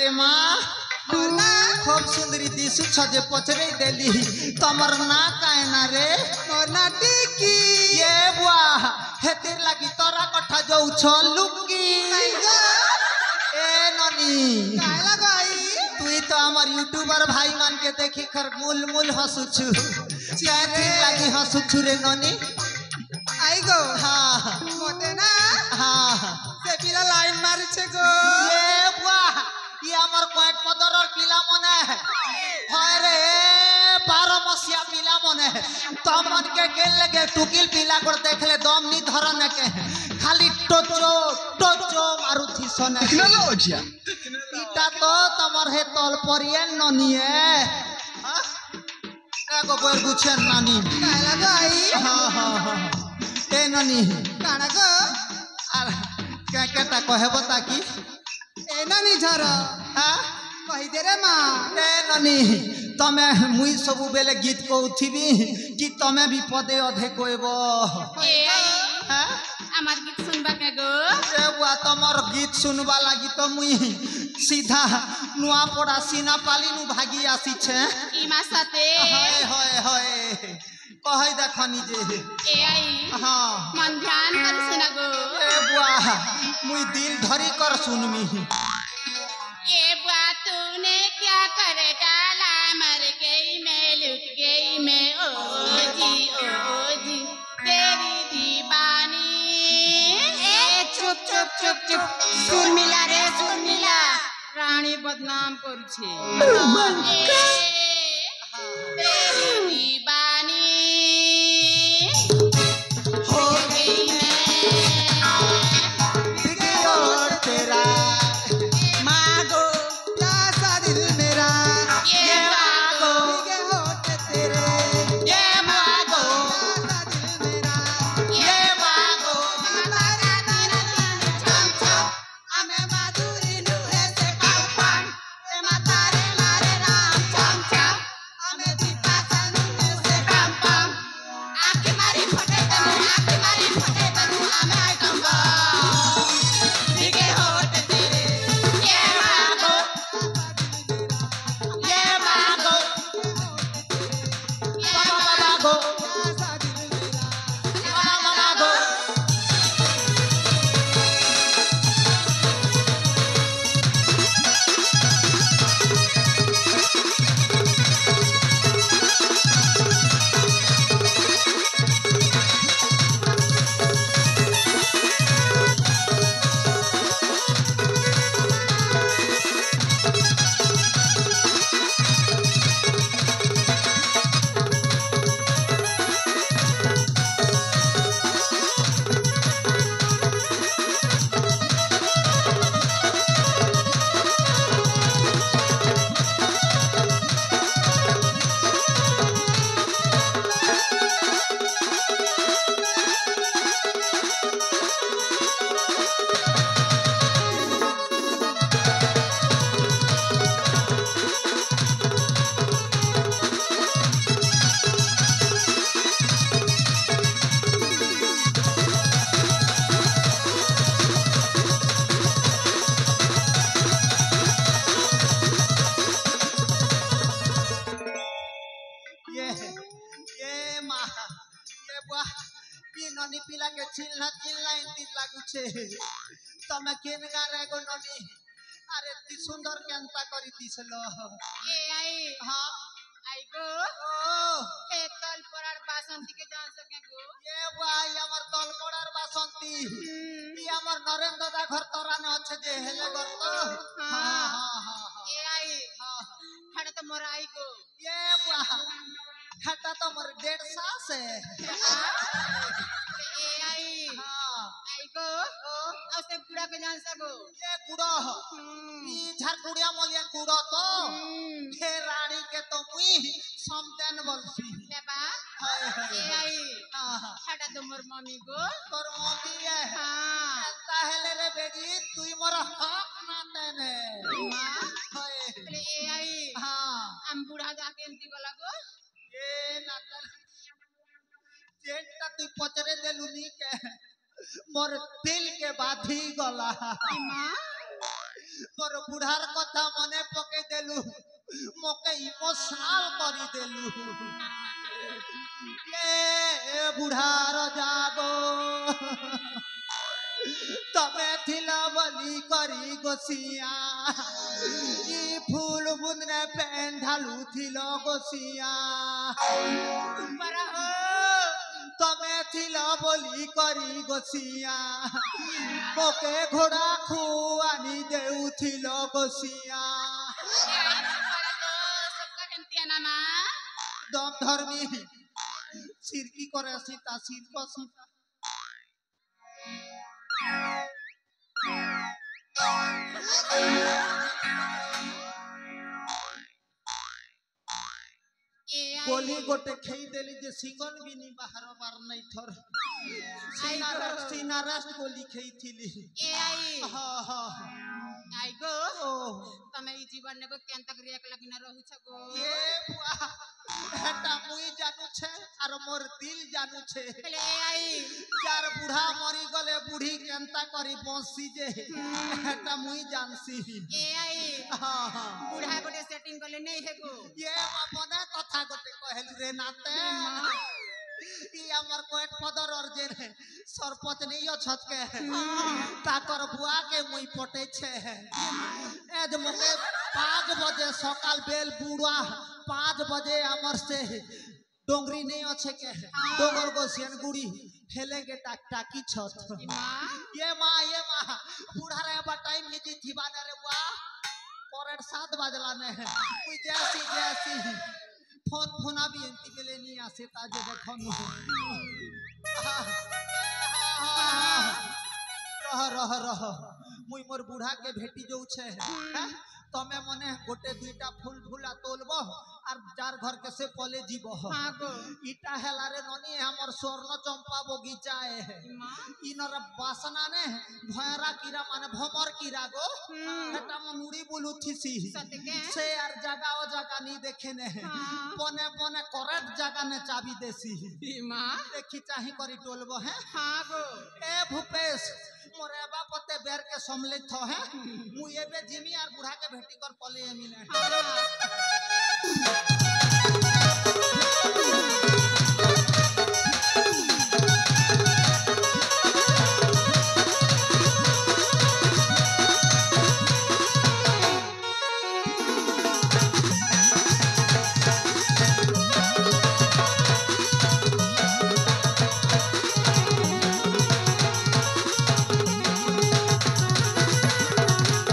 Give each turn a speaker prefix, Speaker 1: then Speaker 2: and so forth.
Speaker 1: रे माँ खूब सुंदरी दिशु छजे पचरे देली तमर ना काहे ना रे
Speaker 2: मोर ना टिकी
Speaker 1: ये बुआ हेतिर लागी तोरा कठा जाऊ छ लुकी ए ननी
Speaker 2: काय लगाई
Speaker 1: तुई तो हमार यूट्यूबर भाई मान के देखी खर मूल मूल हसुछु चाहे लागी हसुछु रे ननी
Speaker 2: आई गो
Speaker 1: हाँ
Speaker 2: मोते ना
Speaker 1: हाँ
Speaker 2: से पिला लाइन मारी छे गो
Speaker 1: ये बुआ ये हमार कोट पदरर पिला मने हाय रे 12 मसिया पिला मने तम मन के गेल लगे टुकिल पिला कर देखले दम नी धरन के खाली टोचो मारुथि सोने
Speaker 3: टेक्नोलॉजी
Speaker 1: इटा तो तमर हे तल परिए ननिए हां एगो बोर गुछे नानी
Speaker 2: काय लगाई
Speaker 1: हां ए ननी
Speaker 2: काना गो
Speaker 1: आर के केटा कहबो ताकी
Speaker 2: ए नानी झर
Speaker 1: हां
Speaker 2: कहि दे रे मां
Speaker 1: ए ननी तमे मुई सबु बेले गीत कहउथिबी कि तमे भी पदे अधे कहबो हां
Speaker 4: আমার গীত শুনবা কে গো
Speaker 1: ए बुआ तमर गीत सुनबा लागी तो मुई सीधा नुआ पड़ा सीना पाली नु भागी आसी छे
Speaker 4: কি মাসাতে
Speaker 1: हाय हाय हाय कहै देखनी जे
Speaker 4: এ আই
Speaker 1: हां
Speaker 4: মন ধ্যান করে শুনা গো
Speaker 1: ए बुआ मुई दिल धरी कर सुनमी
Speaker 4: ये बात तूने क्या कर डाला मर गई मैं लुट गई मैं ओ जी तेरी दीवानी ए चुप चुप चुप चुप सुन मिला रे सुन मिला रानी बदनाम करू छे तेरी दीवानी हो गई मैं
Speaker 1: और तेरा
Speaker 2: मागो प्यासा दिल मेरा
Speaker 4: ये मागो
Speaker 2: भीगे होठ तेरे
Speaker 1: ये मागो
Speaker 2: प्यासा दिल मेरा
Speaker 1: ये मागो
Speaker 2: हमारा दिन दिन छम छम हमें माधुरी लुहे से काउपन ए मातारे मारे राम छम छम हमें दीपा सनुने से कम कम
Speaker 4: आँखें मारी फटे तनु हमें आइटम बा
Speaker 2: भीगे होठ तेरे
Speaker 4: ये मागो
Speaker 1: ये मागो
Speaker 4: ये
Speaker 1: मागो
Speaker 2: प्यासा दिल मेरा
Speaker 1: मागो ये माँ ये बुआ की ननी पिला के चिल्ला इंती लागू छे तमे केन गा रे गो ननी अरे ती सुंदर केनता करी दिसलो
Speaker 4: ये
Speaker 1: हां
Speaker 4: आई गो
Speaker 1: ओ
Speaker 4: ए तल परार बासंती के जान सके गो
Speaker 1: ये बुआ ये हमर तल पड़ार बासंती ई हमर नरेंद्र दादा घर तोरा ने अच्छे जे हेले घर तो हां हां हां
Speaker 4: ए आई
Speaker 1: हां
Speaker 4: खड़ा तो मोर आई गो
Speaker 1: ये बुआ खटा तो मोर 1.5 साल से
Speaker 4: ए आई
Speaker 1: हां
Speaker 4: आई गो और से पूरा के जान सको
Speaker 1: ये गुड़ो ई झारकुड़िया मोलिया गुड़ो तो हे रानी के तो मुई समतेन बोलसी
Speaker 4: बाबा
Speaker 1: हाय हाय
Speaker 4: ए आई
Speaker 1: हां
Speaker 4: खड़ा तो मोर मम्मी गो
Speaker 1: तोर मम्मी है
Speaker 4: हां
Speaker 1: ताहले रे बेटी तुई मोर हक ना तने
Speaker 4: मां
Speaker 1: हाय
Speaker 4: ए आई
Speaker 1: हां
Speaker 4: हम बूढ़ा जाके एंती गला गो
Speaker 1: ये नातन जेंटा तू पचरे देलु नी के मोर दिल के बाधी गला
Speaker 4: मां
Speaker 1: मोर बुढ़ार कथा मने पके देलु मोके इमोशनल करी देलु ए बुढ़ार जागो तमे थिला बली करी गोसिया ई फूल बुंदने पेन ढालू थिलो गोसिया
Speaker 4: बड़ा हो
Speaker 1: तमे थिला बली करी गोसिया मोके घोड़ा खुआनी देउ थिलो गोसिया
Speaker 4: बड़ा दो सबका केंतिया नामा
Speaker 1: दम धर्मी सिरकी करे सीता सिर को सीता गोली गोटे खेई देली जे सिंगन भी नहीं बाहर बार नहीं थर सीना रास्ट गोली खेई थीली
Speaker 4: ए आई
Speaker 1: हां हां
Speaker 4: आई गो
Speaker 1: ओ
Speaker 4: तमे ई जीवन ने को केन तक रिएक लगी न रहू छ गो
Speaker 1: ये बुआ हेटा मुई जानू छे और मोर दिल जानू छे
Speaker 4: पहले ए आई
Speaker 1: चार बूढ़ा मरी गले बूढ़ी केनता करी बंसी जे हेटा मुई जानसी
Speaker 4: ए आई
Speaker 1: हां हां
Speaker 4: बूढ़ा गोटे सेटिंग करले नहीं है गो
Speaker 1: ये अपने कथा गोटे कहलु रे नाते ई हमर कोट पदर और जे सरपंच नहीं छत के ताकर बुआ के मुई पटे छे एज मके 5 बजे सकाल बेल बुढ़ा 5 बजे हमर से डोंगरी नहीं अच्छे के डोंगर को सियनगुड़ी हेलेंगे टाकी छत ये माँ बूढ़ा रे बा टाइम ही जी थी बाने रे बुआ करेक्ट 7 बजला ने कोई जैसी फोन भी एंती बेले नहीं आसे ताजे देखन रह मुई मोर बूढ़ा के भेटी जो छे तमे मने गोटे दुईटा फूल फूला तोलबो और जार घर के से पले जीबो
Speaker 4: हां गो
Speaker 1: इटा हेला रे ननी हमर स्वर्ण चंपा बगीचा है इनर बासना ने भयरा कीड़ा माने भमर कीड़ा गो एटा म मुड़ी बुलुथिसी
Speaker 4: सतके
Speaker 1: से यार जगह ओ जगह नहीं देखे ने पने पने करेक्ट जगह ने चाबी देसी
Speaker 4: मां
Speaker 1: देखी चाही करी टोलबो है
Speaker 4: हां गो
Speaker 1: ए भूपेश मोरे बापते बेर के समले थो है मु एबे जिमी आर बूढ़ा के भेटी कर पले मिले
Speaker 4: हां